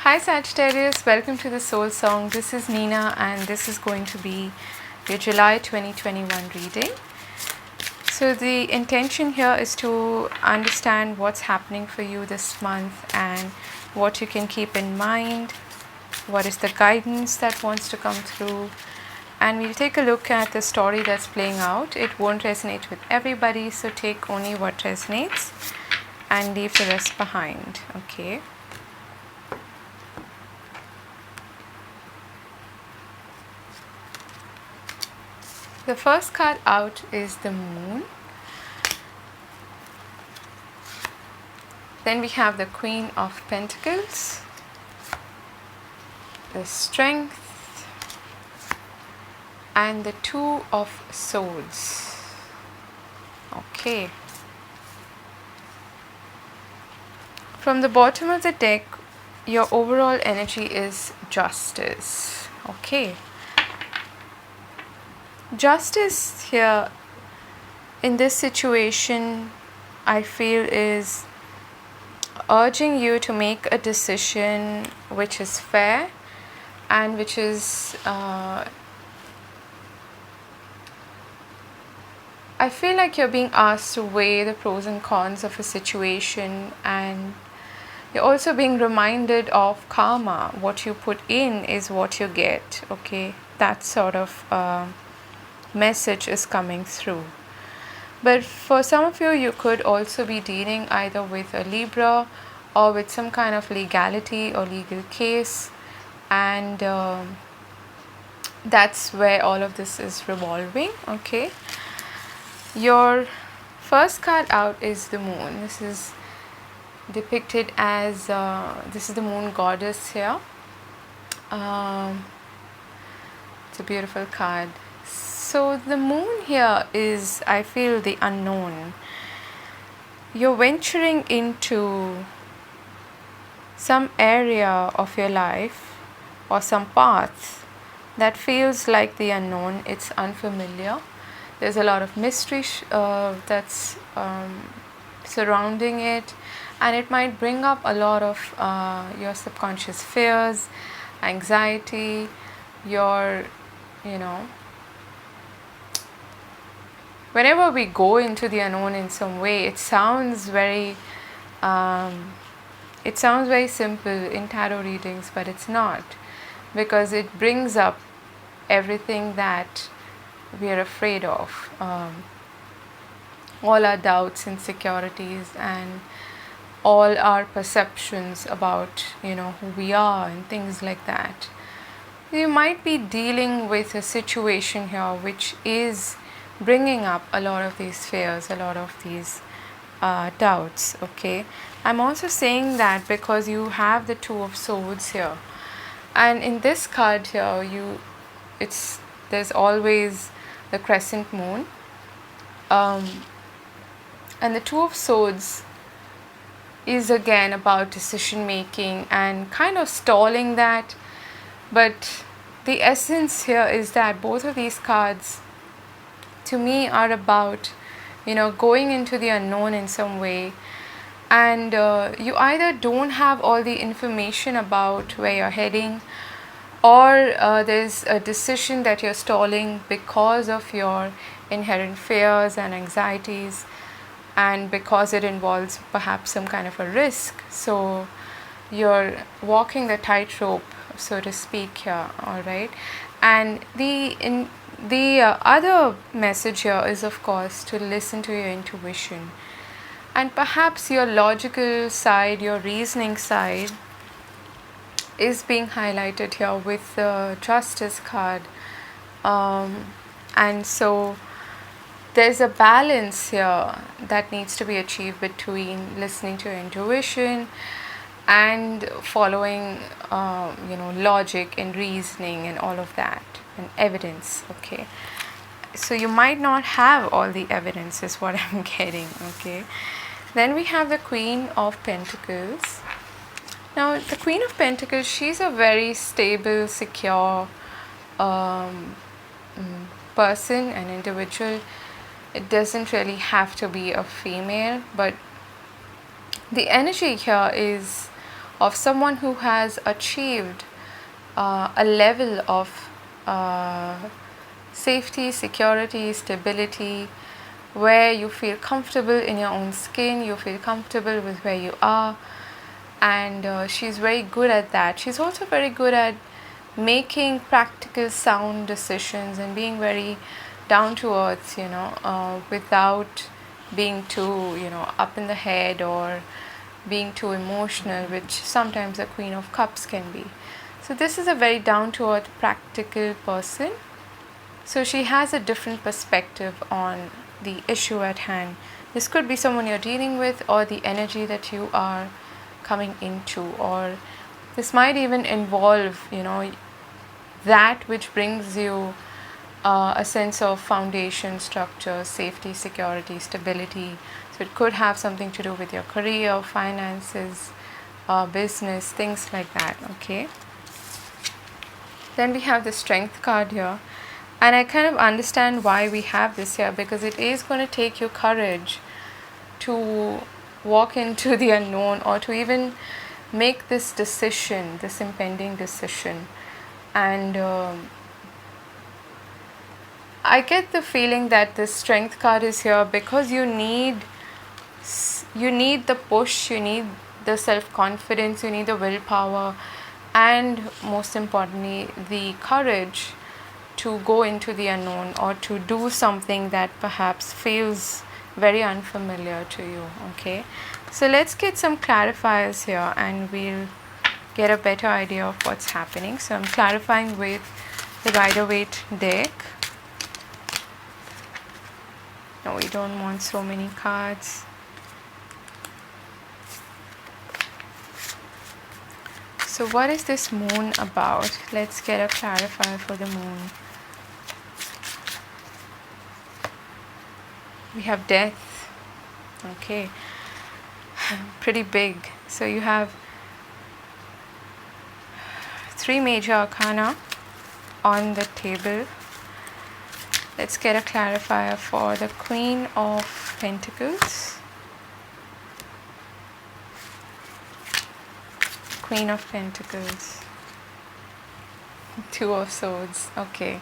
Hi Sagittarius, welcome to the Soul Song. This is Nina and this is going to be your July 2021 reading. So the intention here is to understand what's happening for you this month and what you can keep in mind, what is the guidance that wants to come through, and we'll take a look at the story that's playing out. It won't resonate with everybody, so take only what resonates and leave the rest behind, okay? The first card out is the Moon. Then we have the Queen of Pentacles, the Strength, and the Two of Swords. Okay. From the bottom of the deck, your overall energy is Justice. Okay. Justice here in this situation, I feel, is urging you to make a decision which is fair and which is I feel like you're being asked to weigh the pros and cons of a situation, and you're also being reminded of karma. What you put in is what you get. Okay, that sort of message is coming through. But for some of you, you could also be dealing either with a Libra or with some kind of legality or legal case, and that's where all of this is revolving. Okay, your first card out is the Moon. This is depicted as this is the Moon goddess here. It's a beautiful card. So the Moon here is, I feel, the unknown. You're venturing into some area of your life or some path that feels like the unknown. It's unfamiliar. There's a lot of mystery that's surrounding it, and it might bring up a lot of your subconscious fears, anxiety, your, whenever we go into the unknown in some way, it sounds very simple in tarot readings, but it's not, because it brings up everything that we are afraid of, all our doubts, insecurities, and all our perceptions about who we are and things like that. You might be dealing with a situation here which is bringing up a lot of these fears, a lot of these doubts. Okay, I'm also saying that because you have the Two of Swords here, and in this card here, there's always the crescent moon, and the Two of Swords is again about decision making and kind of stalling that. But the essence here is that both of these cards to me are about going into the unknown in some way, and you either don't have all the information about where you're heading, or there's a decision that you're stalling because of your inherent fears and anxieties, and because it involves perhaps some kind of a risk. So you're walking the tightrope, so to speak, here. All right, and the other message here is, of course, to listen to your intuition, and perhaps your logical side, your reasoning side is being highlighted here with the Justice card, and so there's a balance here that needs to be achieved between listening to your intuition and following logic and reasoning and all of that, and evidence. Okay, so you might not have all the evidence is what I'm getting. Okay, then we have the Queen of Pentacles. Now the Queen of Pentacles, she's a very stable, secure person, an individual. It doesn't really have to be a female, but the energy here is of someone who has achieved a level of safety, security, stability, where you feel comfortable in your own skin, you feel comfortable with where you are, and she's very good at that. She's also very good at making practical, sound decisions and being very down to earth, without being too, up in the head or being too emotional, which sometimes a Queen of Cups can be. So this is a very down to earth, practical person. So she has a different perspective on the issue at hand. This could be someone you're dealing with, or the energy that you are coming into, or this might even involve, that which brings you a sense of foundation, structure, safety, security, stability. So it could have something to do with your career, finances, business, things like that. Okay. Then we have the Strength card here. And I kind of understand why we have this here, because it is going to take you courage to walk into the unknown, or to even make this decision, this impending decision. And I get the feeling that this Strength card is here because you need the push, you need the self-confidence, you need the willpower, and most importantly, the courage to go into the unknown, or to do something that perhaps feels very unfamiliar to you. Okay, so let's get some clarifiers here and we'll get a better idea of what's happening. So I'm clarifying with the Rider-Waite deck. No, we don't want so many cards. So what is this moon about? Let's get a clarifier for the moon. We have death. Okay, pretty big. So you have 3 major arcana on the table. Let's get a clarifier for the Queen of Pentacles. Queen of Pentacles. 2 of Swords. Okay,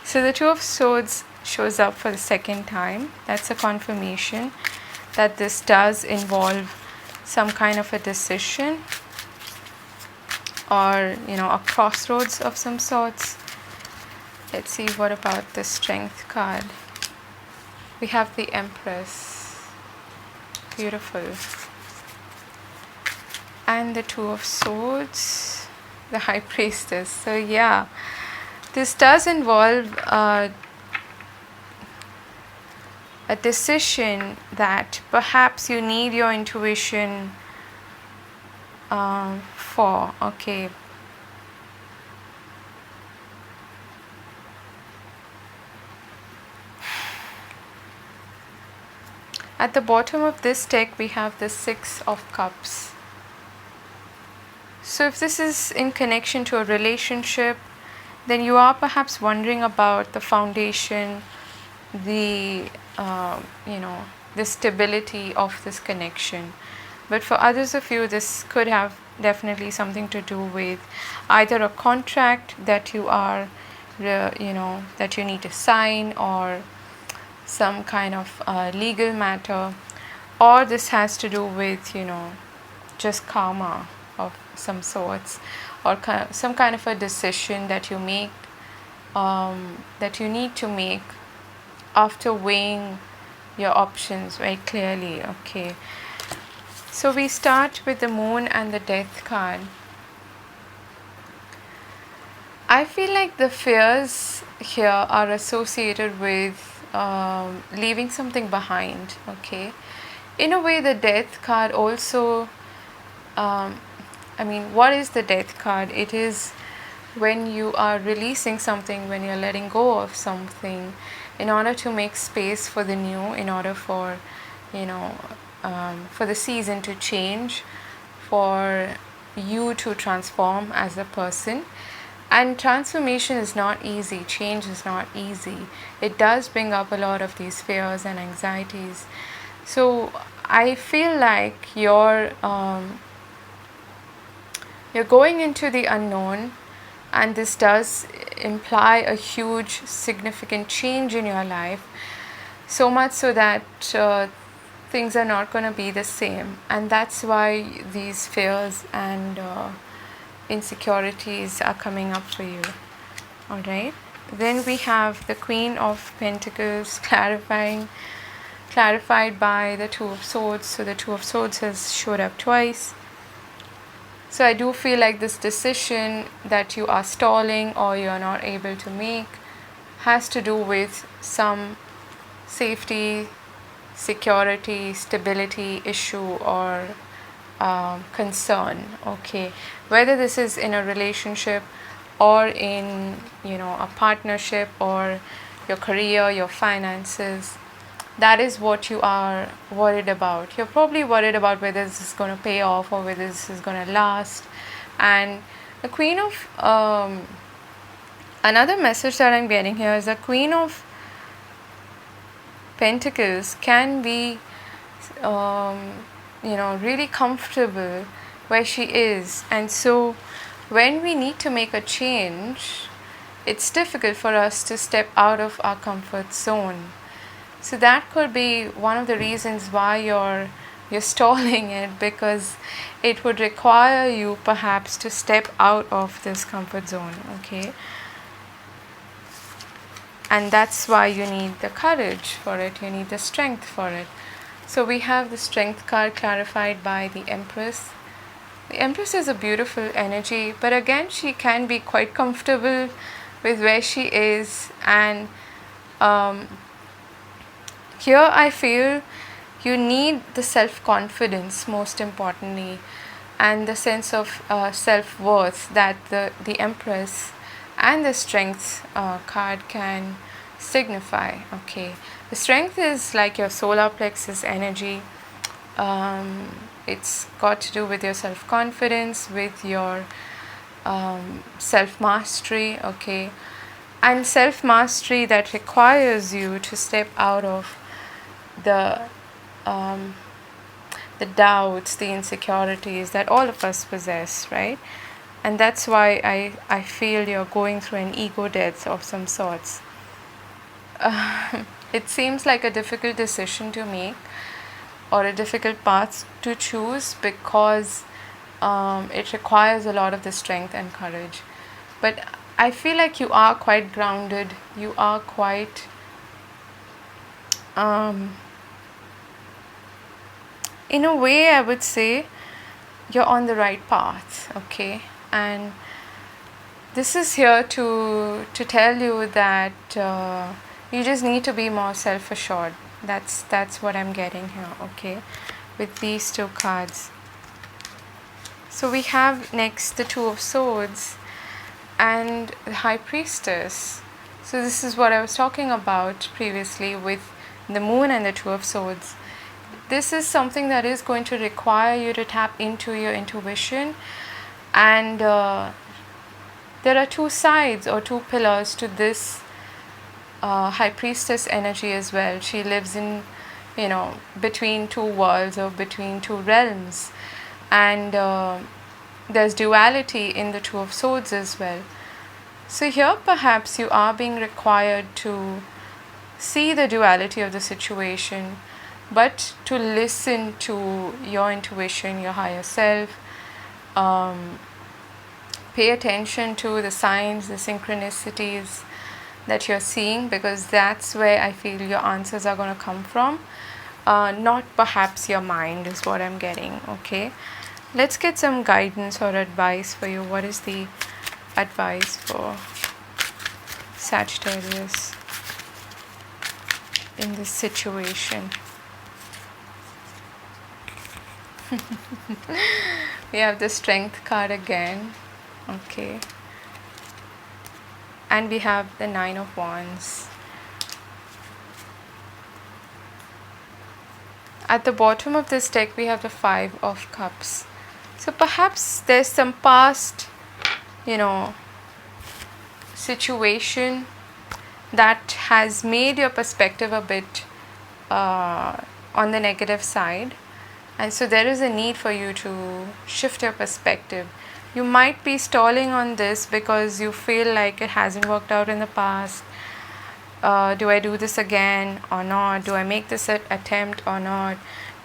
so the 2 of Swords shows up for the second time. That's a confirmation that this does involve some kind of a decision, or a crossroads of some sorts. Let's see, what about the Strength card? We have the Empress. Beautiful. And the 2 of Swords, the High Priestess. So yeah, this does involve a decision that perhaps you need your intuition for. Okay. At the bottom of this deck, we have the 6 of Cups. So if this is in connection to a relationship, then you are perhaps wondering about the foundation, the the stability of this connection. But for others of you, this could have definitely something to do with either a contract that you are that you need to sign, or some kind of legal matter, or this has to do with just karma of some sorts, or some kind of a decision that you make, that you need to make after weighing your options very clearly. Okay, so we start with the Moon and the Death card. I feel like the fears here are associated with leaving something behind. Okay, in a way, the Death card also, what is the Death card? It is when you are releasing something, when you're letting go of something, in order to make space for the new, in order for for the season to change, for you to transform as a person. And transformation is not easy, change is not easy. It does bring up a lot of these fears and anxieties. So I feel like your You're going into the unknown, and this does imply a huge, significant change in your life. So much so that things are not going to be the same, and that's why these fears and insecurities are coming up for you. All right. Then we have the Queen of Pentacles clarified by the Two of Swords. So the Two of Swords has showed up twice. So I do feel like this decision that you are stalling or you're not able to make has to do with some safety, security, stability issue or concern. Okay, whether this is in a relationship or in a partnership or your career, your finances, that is what you are worried about. You're probably worried about whether this is going to pay off or whether this is going to last. And the Queen of another message that I'm getting here is the Queen of Pentacles can be really comfortable where she is, and so when we need to make a change, it's difficult for us to step out of our comfort zone. So that could be one of the reasons why you're stalling it, because it would require you perhaps to step out of this comfort zone. Okay, and that's why you need the courage for it, you need the strength for it. So we have the Strength card clarified by the Empress. The Empress is a beautiful energy, but again she can be quite comfortable with where she is, and here I feel you need the self-confidence most importantly, and the sense of self-worth that the Empress and the Strength card can signify. Okay, the Strength is like your solar plexus energy. It's got to do with your self-confidence, with your self-mastery. Okay, and self-mastery that requires you to step out of the doubts, the insecurities that all of us possess, right? And that's why I feel you're going through an ego death of some sorts. It seems like a difficult decision to make or a difficult path to choose, because it requires a lot of the strength and courage. But I feel like you are quite grounded, you are quite in a way I would say you're on the right path. Okay, and this is here to tell you that you just need to be more self-assured. That's what I'm getting here. Okay, with these two cards. So we have next the Two of Swords and the High Priestess. So this is what I was talking about previously with the Moon and the Two of Swords. This is something that is going to require you to tap into your intuition, and there are two sides or two pillars to this High Priestess energy as well. She lives in between two worlds or between two realms, and there's duality in the Two of Swords as well. So here perhaps you are being required to see the duality of the situation, but to listen to your intuition, your higher self. Pay attention to the signs, the synchronicities that you're seeing, because that's where I feel your answers are going to come from, not perhaps your mind, is what I'm getting. Okay, let's get some guidance or advice for you. What is the advice for Sagittarius in this situation? We have the Strength card again. Okay, and we have the Nine of Wands. At the bottom of this deck we have the Five of Cups. So perhaps there's some past situation that has made your perspective a bit on the negative side, and so there is a need for you to shift your perspective, You might be stalling on this because you feel like it hasn't worked out in the past. Do I do this again or not? Do I make this attempt or not?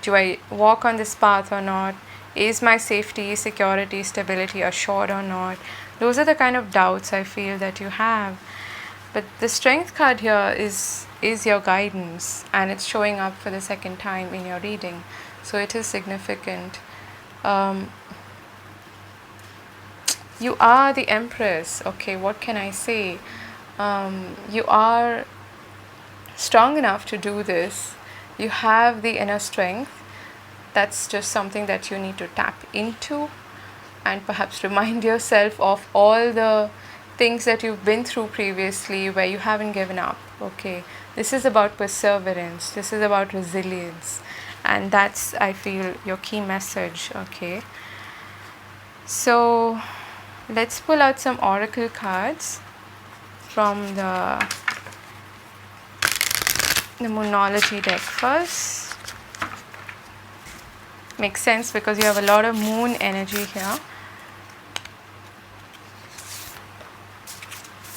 Do I walk on this path or not? Is my safety, security, stability assured or not? Those are the kind of doubts I feel that you have. But the Strength card here is your guidance, and it's showing up for the second time in your reading. So it is significant. You are the Empress. Okay, what can I say? You are strong enough to do this. You have the inner strength. That's just something that you need to tap into, and perhaps remind yourself of all the things that you've been through previously where you haven't given up. Okay, this is about perseverance, this is about resilience, and that's, I feel, your key message. Okay, so let's pull out some oracle cards from the Moonology deck first. Makes sense because you have a lot of moon energy here.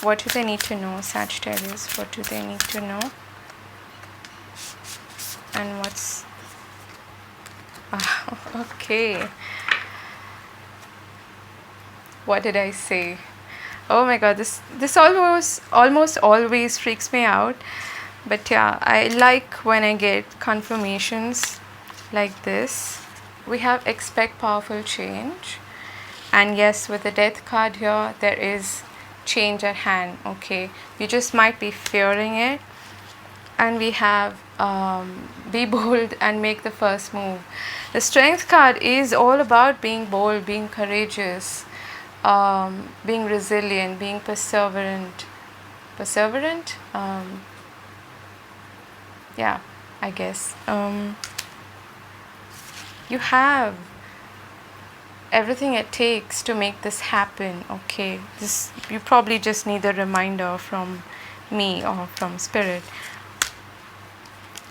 What do they need to know, Sagittarius? What do they need to know? And what's... okay. What did I say? Oh my god, this almost always freaks me out. But yeah, I like when I get confirmations like this. We have expect powerful change. And yes, with the Death card here, there is change at hand. Okay, you just might be fearing it. And we have be bold and make the first move. The Strength card is all about being bold, being courageous, being resilient, being perseverant. Yeah, I guess. You have everything it takes to make this happen. Okay, this, you probably just need a reminder from me or from Spirit.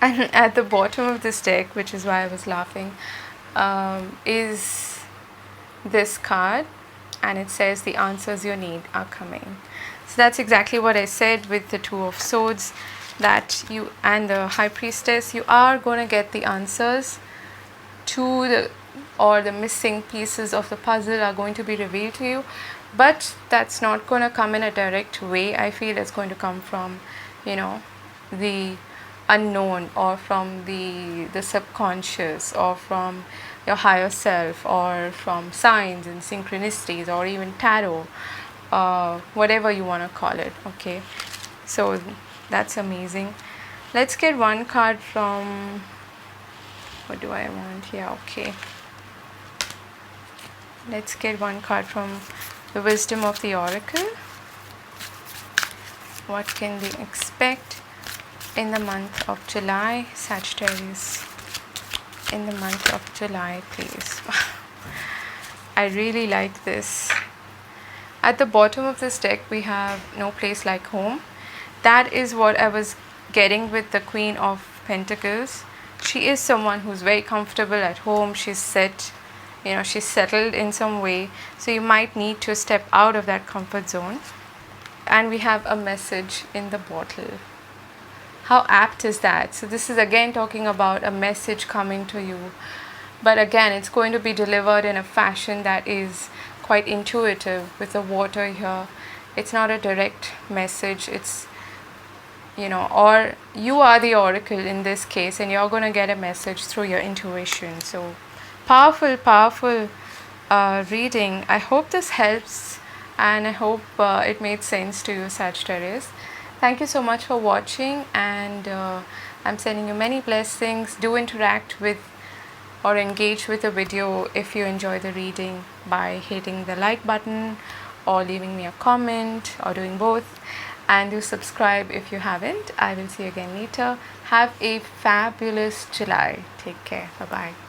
And at the bottom of this deck, which is why I was laughing, is this card, and it says the answers you need are coming. So that's exactly what I said with the Two of Swords, that you and the High Priestess, you are going to get the answers to the missing pieces of the puzzle are going to be revealed to you, but that's not going to come in a direct way. I feel it's going to come from, you know, the unknown, or from the subconscious, or from your higher self, or from signs and synchronicities, or even tarot, whatever you want to call it. Okay, so that's amazing. Let's get one card from, what do I want here? Okay, let's get one card from the Wisdom of the Oracle. What can we expect in the month of July, Sagittarius? In the month of July, please. I really like this. At the bottom of this deck, we have no place like home. That is what I was getting with the Queen of Pentacles. She is someone who's very comfortable at home. She's set, you know, she's settled in some way. So you might need to step out of that comfort zone. And we have a message in the bottle. How apt is that? So this is again talking about a message coming to you. But again, it's going to be delivered in a fashion that is quite intuitive with the water here. It's not a direct message. It's, you know, or you are the oracle in this case, and you're going to get a message through your intuition. So powerful reading. I hope this helps, and I hope it made sense to you, Sagittarius. Thank you so much for watching, and I'm sending you many blessings. Do interact with or engage with the video if you enjoy the reading by hitting the like button, or leaving me a comment, or doing both. And do subscribe if you haven't. I will see you again later. Have a fabulous July. Take care. Bye-bye.